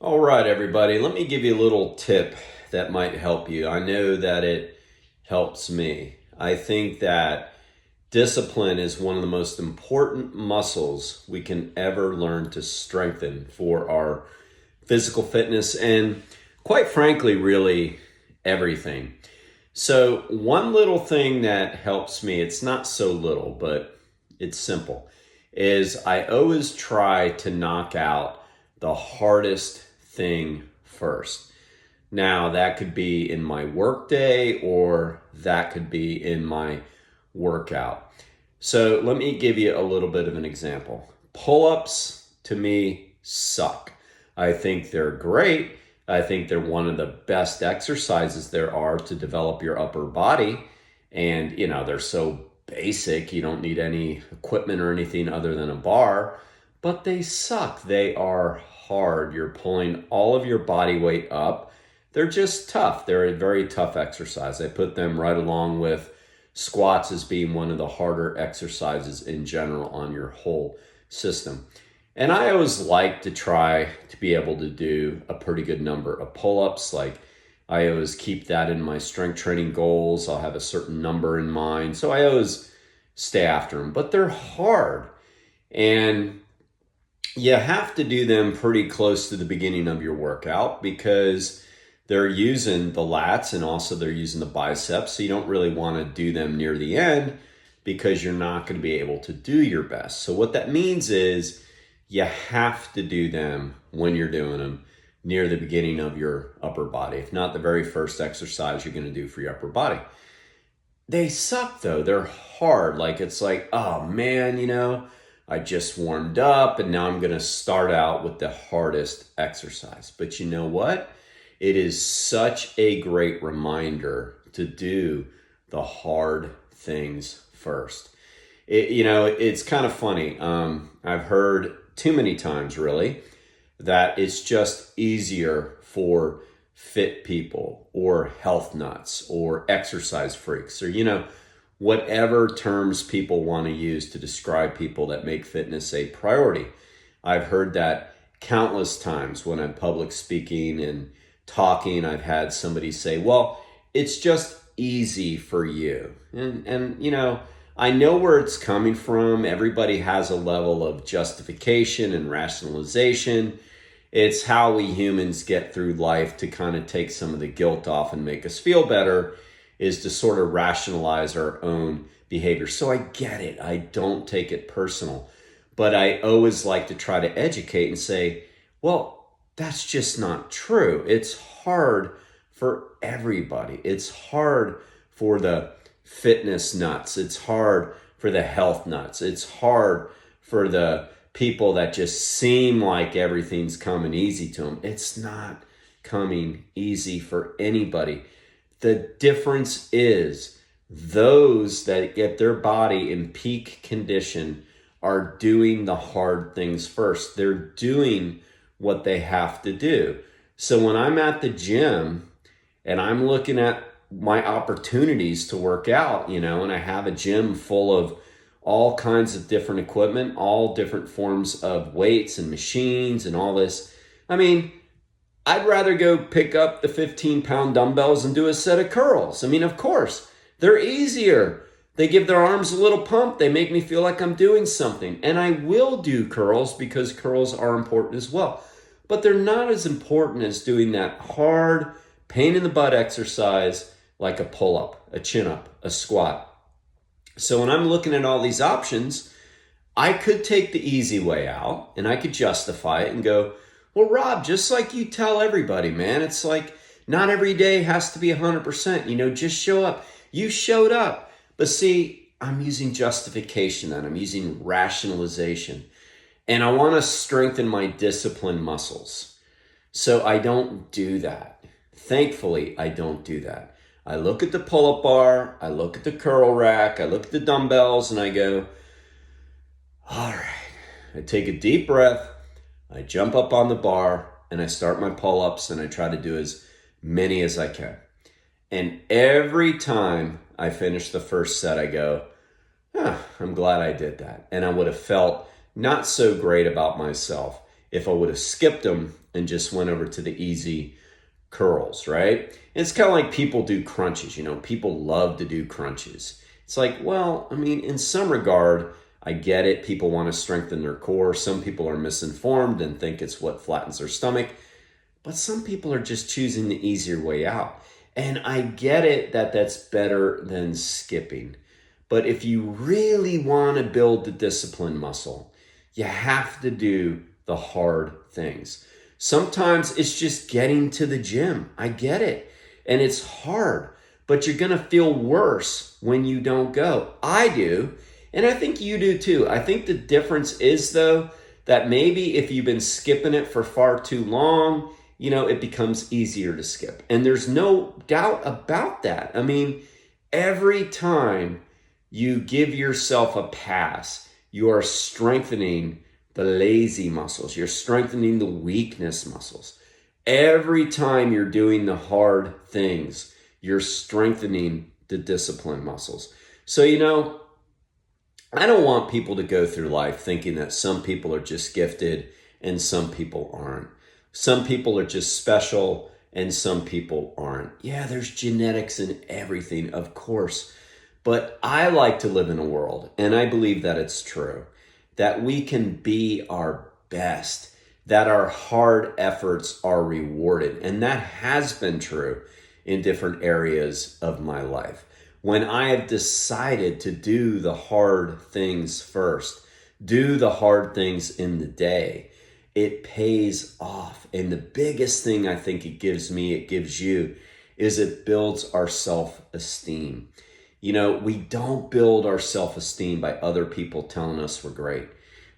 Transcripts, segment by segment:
All right, everybody, let me give you a little tip that might help you. I know that it helps me. I think that discipline is one of the most important muscles we can ever learn to strengthen for our physical fitness and, quite frankly, really everything. So, one little thing that helps me, it's not so little, but it's simple, is I always try to knock out the hardest thing first. Now, that could be in my workday or that could be in my workout. So, let me give you a little bit of an example. Pull ups to me suck. I think they're great. I think they're one of the best exercises there are to develop your upper body. And, they're so basic, you don't need any equipment or anything other than a bar, but they suck. They are hard. You're pulling all of your body weight up. They're just tough. They're a very tough exercise. I put them right along with squats as being one of the harder exercises in general on your whole system. And I always like to try to be able to do a pretty good number of pull-ups. Like I always keep that in my strength training goals. I'll have a certain number in mind. So I always stay after them, but they're hard. And you have to do them pretty close to the beginning of your workout because they're using the lats and also they're using the biceps. So you don't really want to do them near the end because you're not going to be able to do your best. So what that means is you have to do them when you're doing them near the beginning of your upper body. If not the very first exercise you're going to do for your upper body. They suck though. They're hard. Like it's like, oh man, I just warmed up and now I'm going to start out with the hardest exercise. But you know what? It is such a great reminder to do the hard things first. It's kind of funny. I've heard too many times really that it's just easier for fit people or health nuts or exercise freaks or whatever terms people want to use to describe people that make fitness a priority. I've heard that countless times when I'm public speaking and talking. I've had somebody say, well, it's just easy for you. And I know where it's coming from. Everybody has a level of justification and rationalization. It's how we humans get through life to kind of take some of the guilt off and make us feel better, is to sort of rationalize our own behavior. So I get it. I don't take it personal. But I always like to try to educate and say, well, that's just not true. It's hard for everybody. It's hard for the fitness nuts. It's hard for the health nuts. It's hard for the people that just seem like everything's coming easy to them. It's not coming easy for anybody. The difference is those that get their body in peak condition are doing the hard things first. They're doing what they have to do. So when I'm at the gym and I'm looking at my opportunities to work out, and I have a gym full of all kinds of different equipment, all different forms of weights and machines and all this. I mean, I'd rather go pick up the 15-pound dumbbells and do a set of curls. I mean, of course, they're easier. They give their arms a little pump. They make me feel like I'm doing something. And I will do curls because curls are important as well. But they're not as important as doing that hard, pain in the butt exercise like a pull-up, a chin-up, a squat. So when I'm looking at all these options, I could take the easy way out and I could justify it and go, well, Rob, just like you tell everybody, man, it's like not every day has to be 100%, just show up. You showed up. But see, I'm using justification and I'm using rationalization. And I want to strengthen my discipline muscles. So I don't do that. Thankfully, I don't do that. I look at the pull-up bar, I look at the curl rack, I look at the dumbbells, and I go, all right. I take a deep breath, I jump up on the bar, and I start my pull-ups, and I try to do as many as I can. And every time I finish the first set, I go, I'm glad I did that. And I would have felt not so great about myself if I would have skipped them and just went over to the easy curls, right? And it's kind of like people do crunches. People love to do crunches. It's like, well, I mean, in some regard, I get it. People want to strengthen their core. Some people are misinformed and think it's what flattens their stomach. But some people are just choosing the easier way out. And I get it that that's better than skipping. But if you really want to build the discipline muscle, you have to do the hard things. Sometimes it's just getting to the gym. I get it. And it's hard, but you're going to feel worse when you don't go. I do. And I think you do too. I think the difference is, though, that maybe if you've been skipping it for far too long, it becomes easier to skip. And there's no doubt about that. I mean, every time you give yourself a pass, you are strengthening the lazy muscles. You're strengthening the weakness muscles. Every time you're doing the hard things, you're strengthening the discipline muscles. So, I don't want people to go through life thinking that some people are just gifted and some people aren't. Some people are just special and some people aren't. Yeah, there's genetics and everything, of course. But I like to live in a world, and I believe that it's true, that we can be our best, that our hard efforts are rewarded. And that has been true in different areas of my life. When I have decided to do the hard things first, do the hard things in the day, it pays off. And the biggest thing I think it gives me, it gives you, is it builds our self-esteem. We don't build our self-esteem by other people telling us we're great.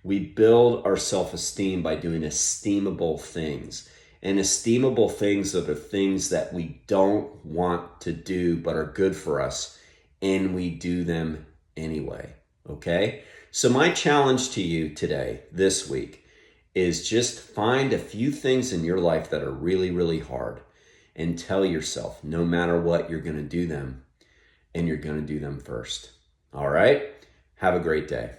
We build our self-esteem by doing esteemable things. And esteemable things are the things that we don't want to do but are good for us, and we do them anyway, okay? So my challenge to you today, this week, is just find a few things in your life that are really, really hard and tell yourself, no matter what, you're going to do them, and you're going to do them first. All right? Have a great day.